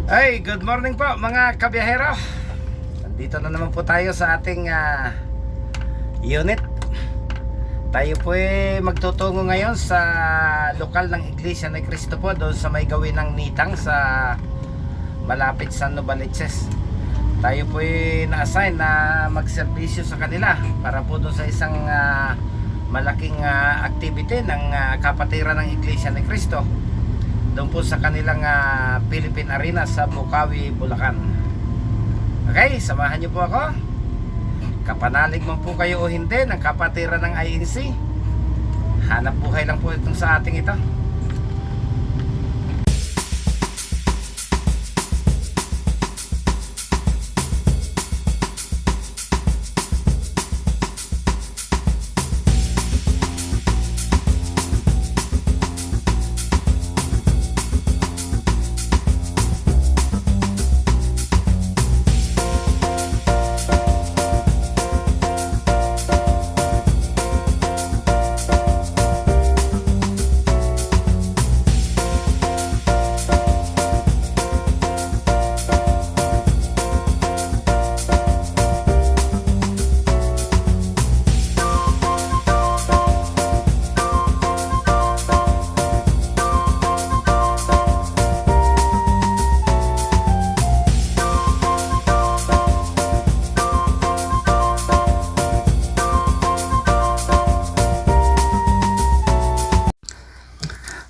Hey, good morning po mga kabiyahero. Nandito na naman po tayo sa ating unit. Tayo po magtutungo ngayon sa lokal ng Iglesia ni Cristo po, doon sa may gawin ng Nitang sa malapit sa Novaliches. Tayo po na-assign na magserbisyo sa kanila para po doon sa isang malaking activity ng kapatiran ng Iglesia ni Cristo doon po sa kanilang Philippine Arena sa Bukawi, Bulacan. Okay, samahan niyo po ako. Kapanalig man po kayo o hindi ng kapatiran ng INC, hanap buhay lang po itong sa ating ito.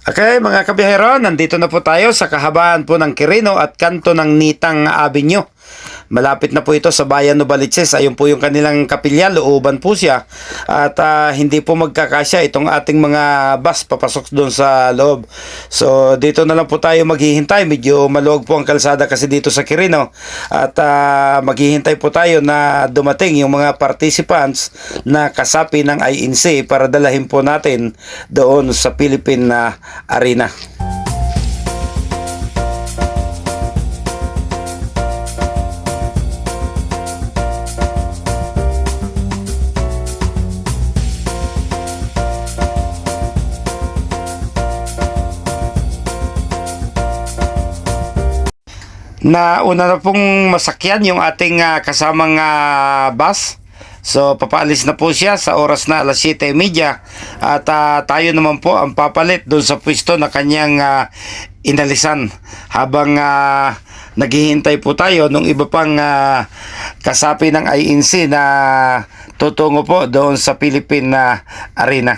Okay mga kabiyahero, nandito na po tayo sa kahabaan po ng Quirino at kanto ng Nitang Avenue. Malapit na po ito sa bayan Novaliches. Ayun po yung kanilang kapilya, looban po siya. At hindi po magkakasya itong ating mga bus papasok doon sa loob. So dito na lang po tayo maghihintay. Medyo maluwag po ang kalsada kasi dito sa Quirino. At maghihintay po tayo na dumating yung mga participants na kasapi ng INC para dalahin po natin doon sa Philippine Arena. Una na pong masakyan yung ating kasamang bus. So papaalis na po siya sa oras na alas 7:30 at tayo naman po ang papalit doon sa pwesto na kanyang inalisan habang naghihintay po tayo nung iba pang kasapi ng INC na tutungo po doon sa Philippine Arena.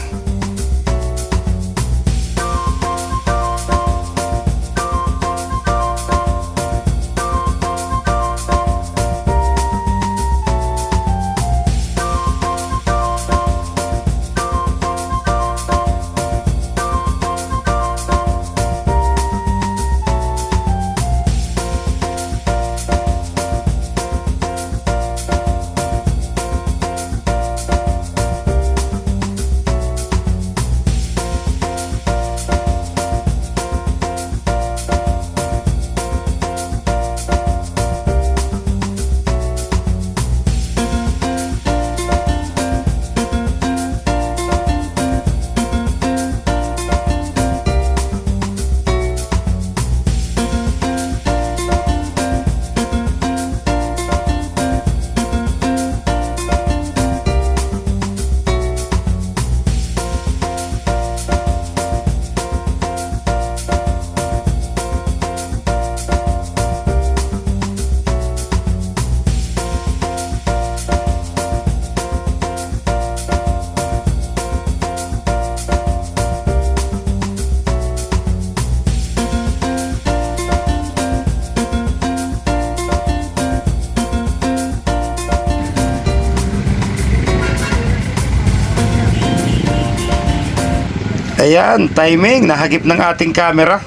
Ayan, timing, nahagip ng ating camera.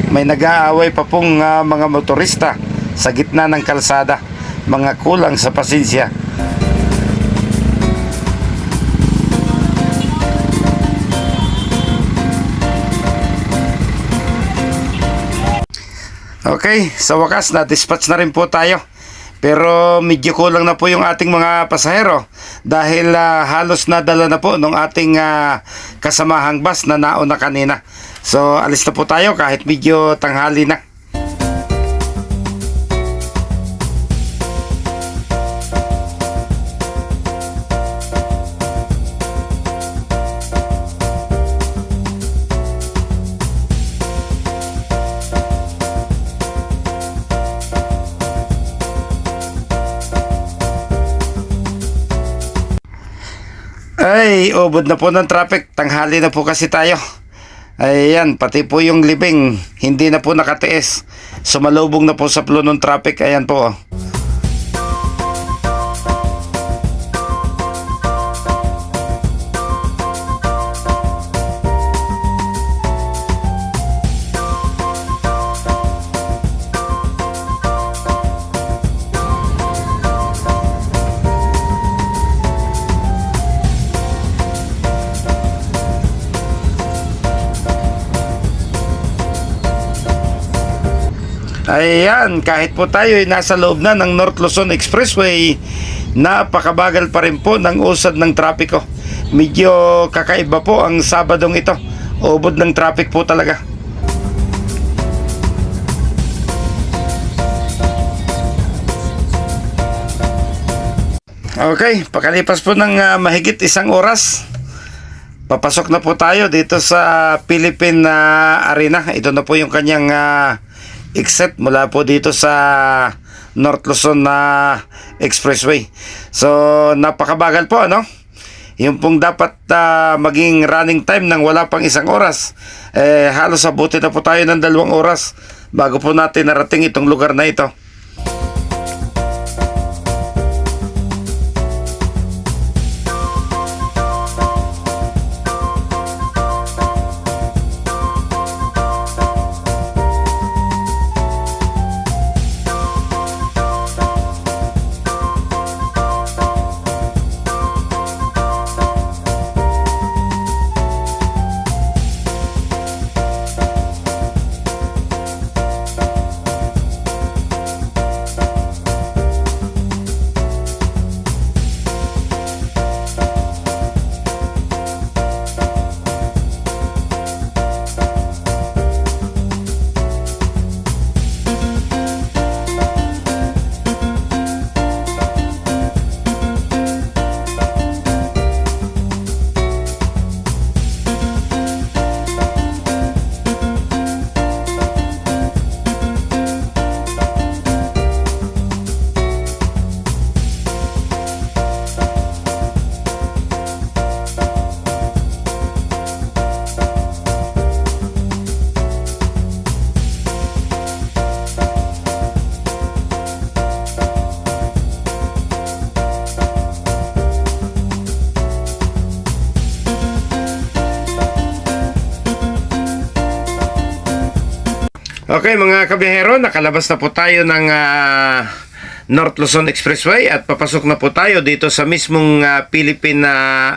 May nag-aaway pa pong mga motorista sa gitna ng kalsada. Mga kulang sa pasensya. Okay, sa wakas na-dispatch na rin po tayo. Pero medyo kulang na po yung ating mga pasahero dahil halos nadala na po ng ating kasamahang bus na nauna kanina. So alis na po tayo kahit medyo tanghali na. Ay, ubod na po ng traffic. Tanghali na po kasi tayo. Ayan, pati po yung libing hindi na po nakatiis. Sumalubong na po sa flow ng traffic. Ayan po. Ayan, kahit po tayo ay nasa loob na ng North Luzon Expressway, napakabagal pa rin po ng usad ng trapiko. Medyo kakaiba po ang Sabadong ito. Ubod ng traffic po talaga. Okay, pakalipas po ng mahigit isang oras, papasok na po tayo dito sa Philippine Arena. Ito na po yung kanyang exit mula po dito sa North Luzon Expressway. So napakabagal po, ano? Yung pong dapat maging running time ng wala pang isang oras, halos abuti na po tayo ng 2 oras bago po natin narating itong lugar na ito. Okay mga kabiyahero, nakalabas na po tayo ng North Luzon Expressway at papasok na po tayo dito sa mismong Philippine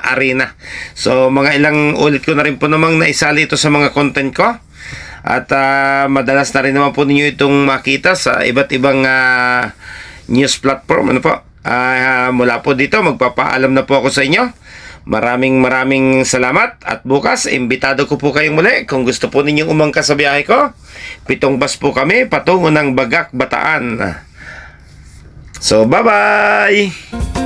Arena. So mga ilang ulit ko na rin po namang naisali ito sa mga content ko. At madalas na rin naman po ninyo itong makita sa iba't ibang news platform. Ano po? Mula po dito, magpapaalam na po ako sa inyo. Maraming salamat at bukas, imbitado ko po kayong muli kung gusto po ninyong umangkas sa biyahe ko. 7 bus po kami patungo ng Bagak, Bataan. So, bye-bye!